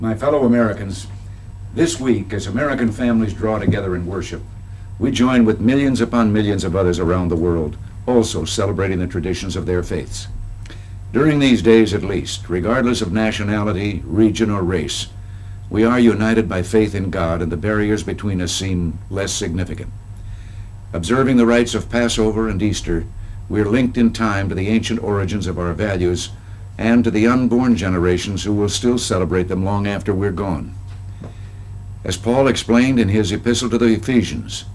My fellow Americans, this week, as American families draw together in worship, we join with millions upon millions of others around the world, also celebrating the traditions of their faiths. During these days at least, regardless of nationality, region, or race, we are united by faith in God, and the barriers between us seem less significant. Observing the rites of Passover and Easter, we are linked in time to the ancient origins of our values and to the unborn generations who will still celebrate them long after we're gone. As Paul explained in his epistle to the Ephesians,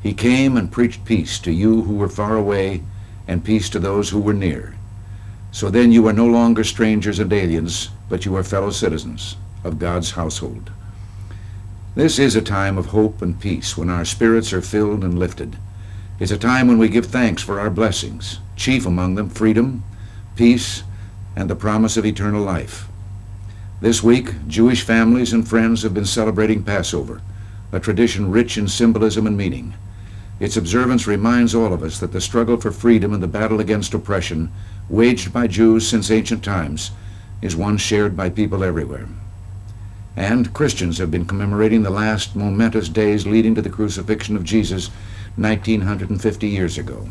he came and preached peace to you who were far away and peace to those who were near. So then you are no longer strangers and aliens, but you are fellow citizens of God's household. This is a time of hope and peace when our spirits are filled and lifted. It's a time when we give thanks for our blessings, chief among them freedom, peace, and the promise of eternal life. This week, Jewish families and friends have been celebrating Passover, a tradition rich in symbolism and meaning. Its observance reminds all of us that the struggle for freedom and the battle against oppression, waged by Jews since ancient times, is one shared by people everywhere. And Christians have been commemorating the last momentous days leading to the crucifixion of Jesus 1950 years ago.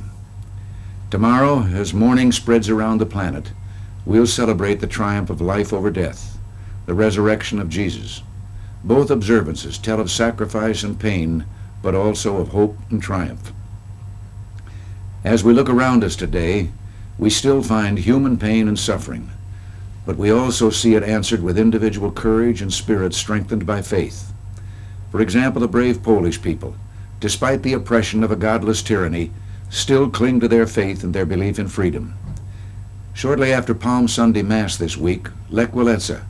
Tomorrow, as morning spreads around the planet, we'll celebrate the triumph of life over death, the resurrection of Jesus. Both observances tell of sacrifice and pain, but also of hope and triumph. As we look around us today, we still find human pain and suffering, but we also see it answered with individual courage and spirit strengthened by faith. For example, the brave Polish people, despite the oppression of a godless tyranny, still cling to their faith and their belief in freedom. Shortly after Palm Sunday Mass this week, Lech Walesa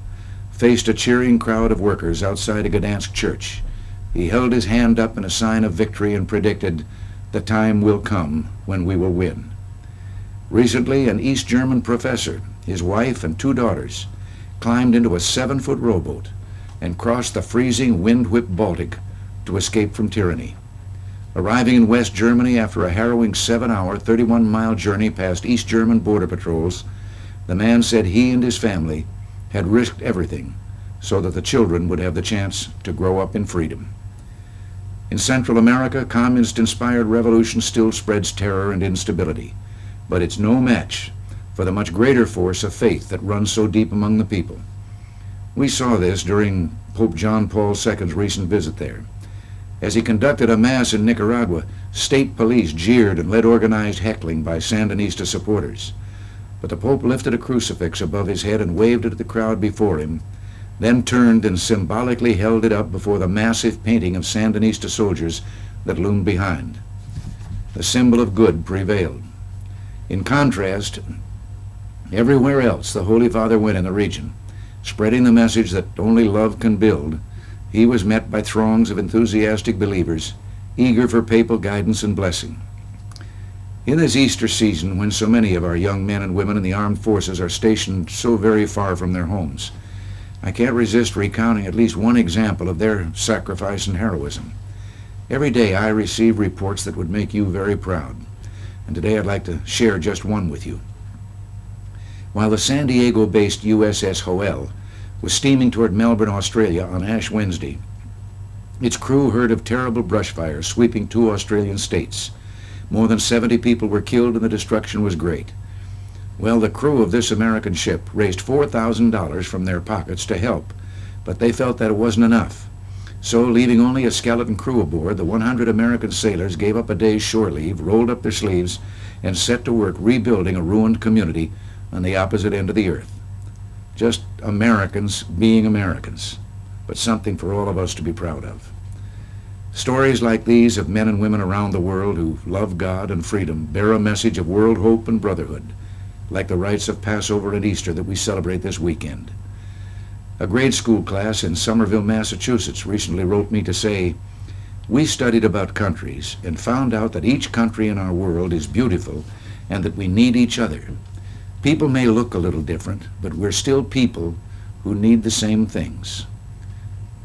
faced a cheering crowd of workers outside a Gdansk church. He held his hand up in a sign of victory and predicted, "The time will come when we will win." Recently, an East German professor, his wife and 2 daughters, climbed into a 7-foot rowboat and crossed the freezing, wind-whipped Baltic to escape from tyranny. Arriving in West Germany after a harrowing 7-hour, 31-mile journey past East German border patrols, the man said he and his family had risked everything so that the children would have the chance to grow up in freedom. In Central America, communist-inspired revolution still spreads terror and instability, but it's no match for the much greater force of faith that runs so deep among the people. We saw this during Pope John Paul II's recent visit there. As he conducted a mass in Nicaragua, state police jeered and led organized heckling by Sandinista supporters. But the Pope lifted a crucifix above his head and waved it at the crowd before him, then turned and symbolically held it up before the massive painting of Sandinista soldiers that loomed behind. The symbol of good prevailed. In contrast, everywhere else the Holy Father went in the region, spreading the message that only love can build, he was met by throngs of enthusiastic believers, eager for papal guidance and blessing. In this Easter season, when so many of our young men and women in the armed forces are stationed so very far from their homes, I can't resist recounting at least one example of their sacrifice and heroism. Every day I receive reports that would make you very proud, and today I'd like to share just one with you. While the San Diego-based USS Hoel was steaming toward Melbourne, Australia on Ash Wednesday, its crew heard of terrible brush fires sweeping 2 Australian states. More than 70 people were killed and the destruction was great. Well, the crew of this American ship raised $4,000 from their pockets to help, but they felt that it wasn't enough. So, leaving only a skeleton crew aboard, the 100 American sailors gave up a day's shore leave, rolled up their sleeves, and set to work rebuilding a ruined community on the opposite end of the earth. Just Americans being Americans, but something for all of us to be proud of. Stories like these of men and women around the world who love God and freedom bear a message of world hope and brotherhood, like the rites of Passover and Easter that we celebrate this weekend. A grade school class in Somerville, Massachusetts recently wrote me to say, "We studied about countries and found out that each country in our world is beautiful and that we need each other. People may look a little different, but we're still people who need the same things."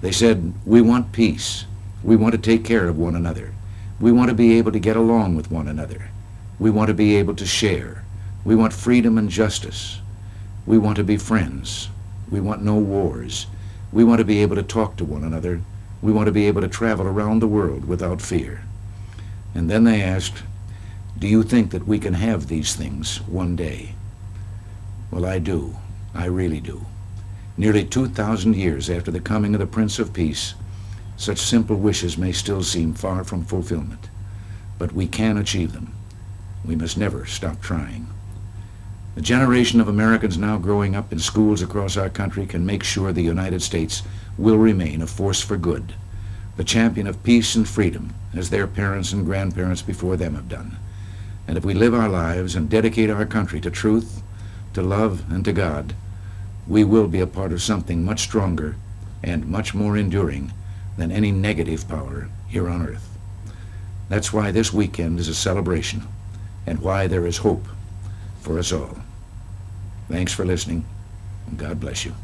They said, "We want peace. We want to take care of one another. We want to be able to get along with one another. We want to be able to share. We want freedom and justice. We want to be friends. We want no wars. We want to be able to talk to one another. We want to be able to travel around the world without fear. And then they asked, do you think that we can have these things one day? Well, I do. I really do. Nearly 2,000 years after the coming of the Prince of Peace, such simple wishes may still seem far from fulfillment. But we can achieve them. We must never stop trying. The generation of Americans now growing up in schools across our country can make sure the United States will remain a force for good, the champion of peace and freedom, as their parents and grandparents before them have done. And if we live our lives and dedicate our country to truth, to love, and to God, we will be a part of something much stronger and much more enduring than any negative power here on earth. That's why this weekend is a celebration, and why there is hope for us all. Thanks for listening, and God bless you.